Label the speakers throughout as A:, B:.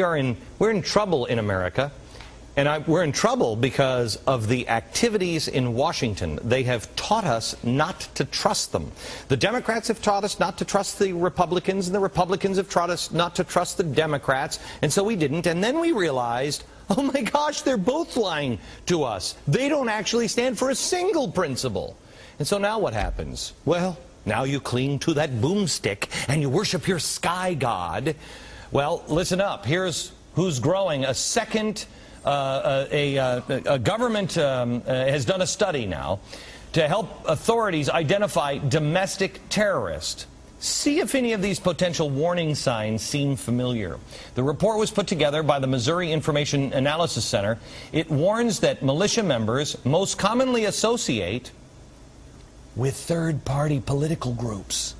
A: we're in trouble in America. And we're in trouble because of the activities in Washington. They have taught us not to trust them. The Democrats have taught us not to trust the Republicans, and the Republicans have taught us not to trust the Democrats, and so we didn't. And then we realized, oh my gosh, they're both lying to us. They don't actually stand for a single principle. And so now what happens? Well, now you cling to that boomstick and you worship your sky god. Well, listen up. Here's who's growing a second... A government has done a study now to help authorities identify domestic terrorists. See if any of these potential warning signs seem familiar. The report was put together by the Missouri Information Analysis Center. It warns that militia members most commonly associate with third-party political groups.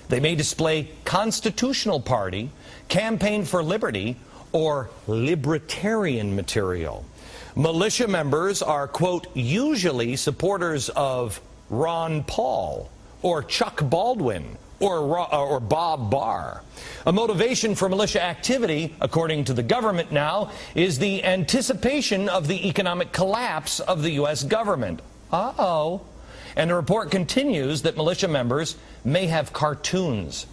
A: They may display Constitutional Party, Campaign for Liberty, or libertarian material. Militia members are, quote, usually supporters of Ron Paul or Chuck Baldwin or Bob Barr. A motivation for militia activity, according to the government now, is the anticipation of the economic collapse of the U.S. government. Uh-oh. And the report continues that militia members may have cartoons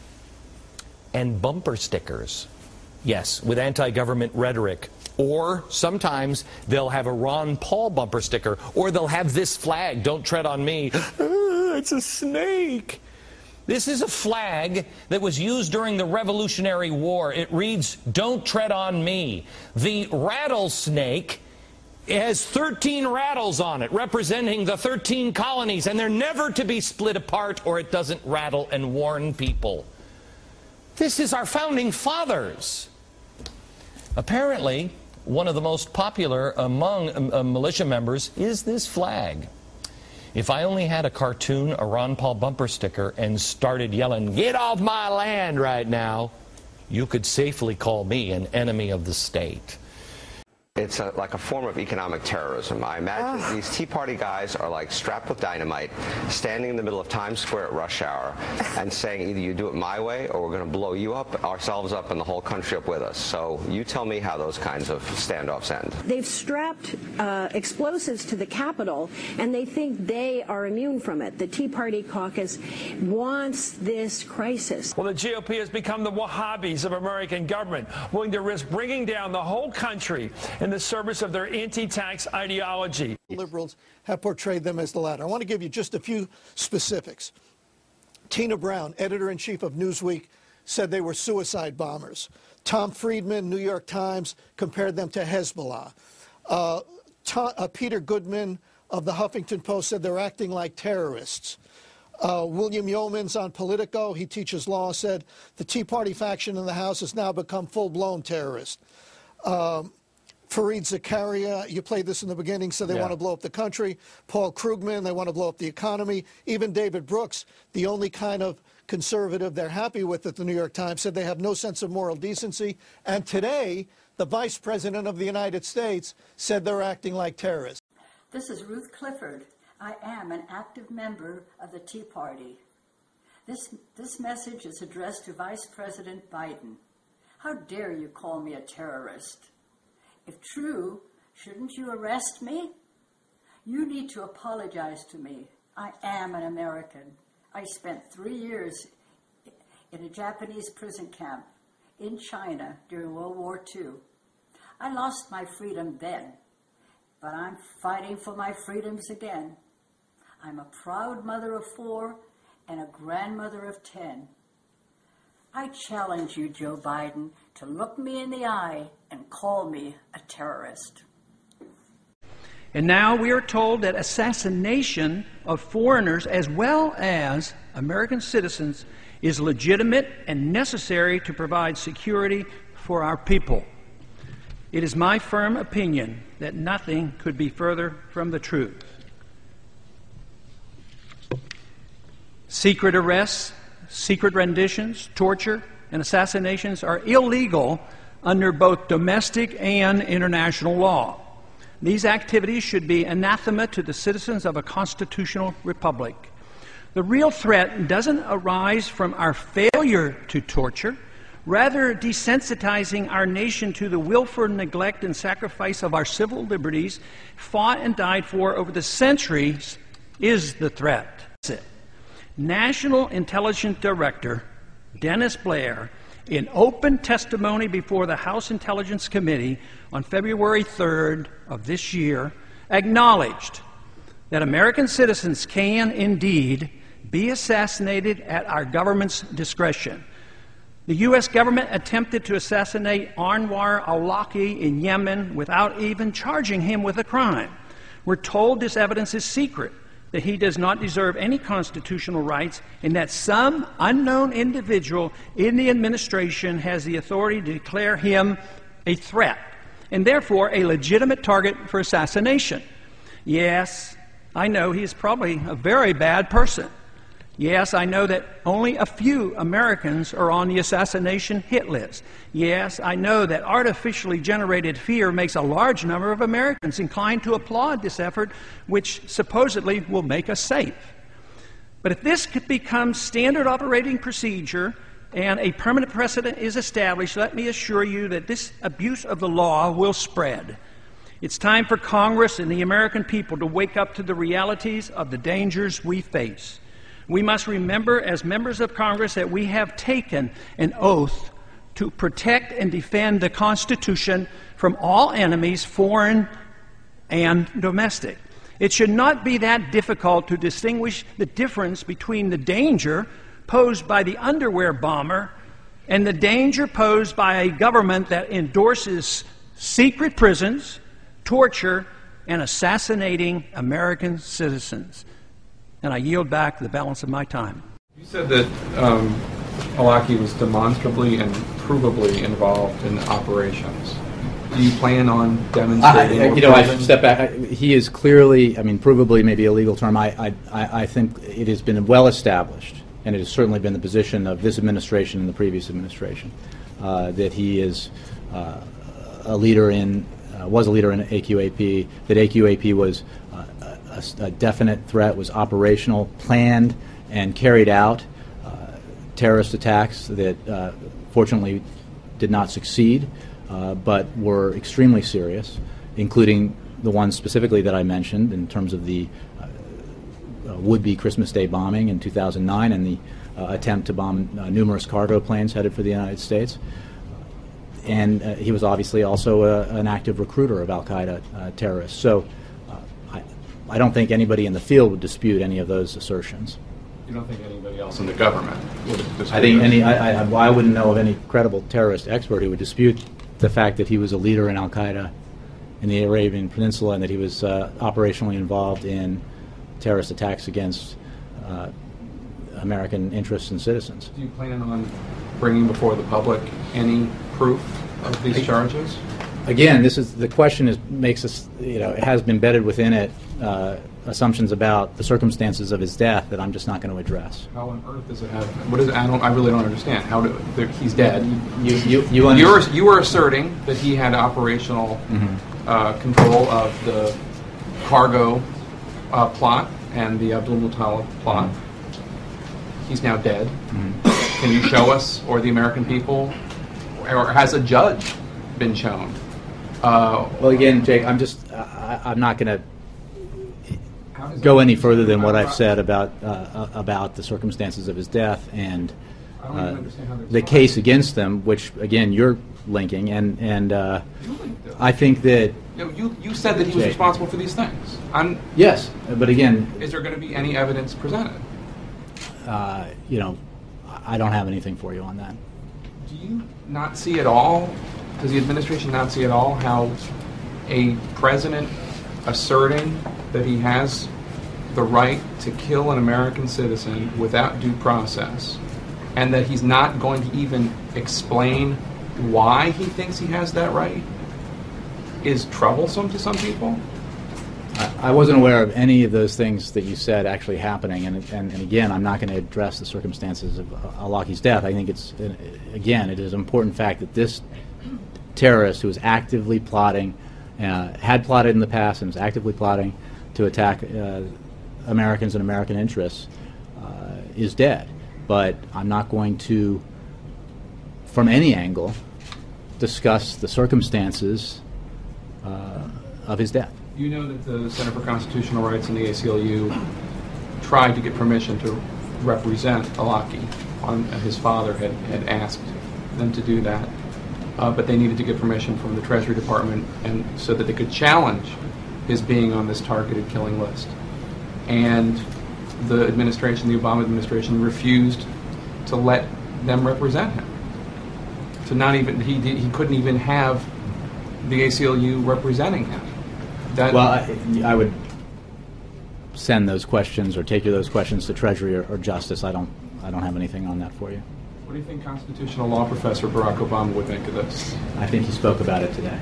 A: and bumper stickers. Yes, with anti-government rhetoric. Or sometimes they'll have a Ron Paul bumper sticker, or they'll have this flag, "Don't tread on me." It's a snake. This is a flag that was used during the Revolutionary War. It reads, "Don't tread on me." The rattlesnake has 13 rattles on it, representing the 13 colonies, and they're never to be split apart or it doesn't rattle and warn people. This is our founding fathers. Apparently, one of the most popular among militia members is this flag. If I only had a cartoon, a Ron Paul bumper sticker, and started yelling, "Get off my land right now," you could safely call me an enemy of the state.
B: It's like a form of economic terrorism. I imagine these Tea Party guys are like strapped with dynamite, standing in the middle of Times Square at rush hour and saying either you do it my way or we're going to blow you up, ourselves up, and the whole country up with us. So you tell me how those kinds of standoffs end.
C: They've strapped explosives to the Capitol, and they think they are immune from it. The Tea Party caucus wants this crisis.
D: Well, the GOP has become the Wahhabis of American government, willing to risk bringing down the whole country in the service of their anti-tax ideology.
E: Liberals have portrayed them as the latter. I want to give you just a few specifics. Tina Brown, editor-in-chief of Newsweek, said they were suicide bombers. Tom Friedman, New York Times, compared them to Hezbollah. Peter Goodman of the Huffington Post said they're acting like terrorists. William Yeomans on Politico, he teaches law, said the Tea Party faction in the House has now become full-blown terrorists. Fareed Zakaria, you played this in the beginning, said they want to blow up the country. Paul Krugman, they want to blow up the economy. Even David Brooks, the only kind of conservative they're happy with at the New York Times, said they have no sense of moral decency. And today, the Vice President of the United States said they're acting like terrorists.
F: This is Ruth Clifford. I am an active member of the Tea Party. This message is addressed to Vice President Biden. How dare you call me a terrorist? If true, shouldn't you arrest me? You need to apologize to me. I am an American. I spent 3 years in a Japanese prison camp in China during World War II. I lost my freedom then, but I'm fighting for my freedoms again. I'm a proud mother of 4 and a grandmother of 10. I challenge you, Joe Biden, to look me in the eye and call me a terrorist.
G: And now we are told that assassination of foreigners as well as American citizens is legitimate and necessary to provide security for our people. It is my firm opinion that nothing could be further from the truth. Secret arrests, secret renditions, torture, and assassinations are illegal under both domestic and international law. These activities should be anathema to the citizens of a constitutional republic. The real threat doesn't arise from our failure to torture. rather desensitizing our nation to the willful neglect and sacrifice of our civil liberties fought and died for over the centuries is the threat. National Intelligence Director Dennis Blair, in open testimony before the House Intelligence Committee on February 3rd of this year, acknowledged that American citizens can indeed be assassinated at our government's discretion. The U.S. government attempted to assassinate Anwar al-Awlaki in Yemen without even charging him with a crime. We're told this evidence is secret, that he does not deserve any constitutional rights, and that some unknown individual in the administration has the authority to declare him a threat, and therefore a legitimate target for assassination. Yes, I know he is probably a very bad person. Yes, I know that only a few Americans are on the assassination hit list. Yes, I know that artificially generated fear makes a large number of Americans inclined to applaud this effort, which supposedly will make us safe. But if this becomes standard operating procedure and a permanent precedent is established, let me assure you that this abuse of the law will spread. It's time for Congress and the American people to wake up to the realities of the dangers we face. We must remember as members of Congress that we have taken an oath to protect and defend the Constitution from all enemies, foreign and domestic. It should not be that difficult to distinguish the difference between the danger posed by the underwear bomber and the danger posed by a government that endorses secret prisons, torture, and assassinating American citizens. And I yield back the balance of my time.
H: You said that Awlaki was demonstrably and provably involved in operations. Do you plan on demonstrating?
I: I should step back. He is clearly, provably may be a legal term. I think it has been well established, and it has certainly been the position of this administration and the previous administration, that he is was a leader in AQAP, that AQAP was a definite threat, was operational, planned, and carried out terrorist attacks that fortunately did not succeed, but were extremely serious, including the ones specifically that I mentioned in terms of the would-be Christmas Day bombing in 2009 and the attempt to bomb numerous cargo planes headed for the United States. And he was obviously also an active recruiter of al-Qaeda terrorists. So I don't think anybody in the field would dispute any of those assertions.
H: You don't think anybody else in the government would dispute?
I: I think I wouldn't know of any credible terrorist expert who would dispute the fact that he was a leader in al-Qaeda in the Arabian Peninsula and that he was operationally involved in terrorist attacks against American interests and citizens.
H: Do you plan on bringing before the public any proof of these charges?
I: Again, this is the question. Makes us, it has been embedded within it assumptions about the circumstances of his death that I'm just not going to address.
H: How on earth does it have? What is it? I really don't understand. He's dead. You were asserting that he had operational control of the cargo plot and the Abdul Muttalib plot. He's now dead. Can you show us, or the American people, or has a judge been shown?
I: Well, again, Jake, I'm not going to go any further than what I've said about the circumstances of his death and the case against them, which again you're linking, and I think that
H: you said that he was responsible for these things.
I: Yes, but again,
H: is there going to be any evidence presented?
I: I don't have anything for you on that.
H: Do you not see at all? Does the administration not see at all how a president asserting that he has the right to kill an American citizen without due process, and that he's not going to even explain why he thinks he has that right, is troublesome to some people?
I: I wasn't aware of any of those things that you said actually happening, and again, I'm not going to address the circumstances of al-Awlaki's death. I think it is an important fact that this terrorist who was actively plotting, had plotted in the past and was actively plotting to attack Americans and American interests, is dead. But I'm not going to from any angle, discuss the circumstances of his death.
H: You know that the Center for Constitutional Rights and the ACLU tried to get permission to represent Alaki. His father had asked them to do that, but they needed to get permission from the Treasury Department, and so that they could challenge his being on this targeted killing list. And the administration, the Obama administration, refused to let them represent him. To not even he couldn't even have the ACLU representing him.
I: I would send those questions or take those questions to Treasury or Justice. I don't have anything on that for you.
H: What do you think constitutional law professor Barack Obama would think of this?
I: I think he spoke about it today.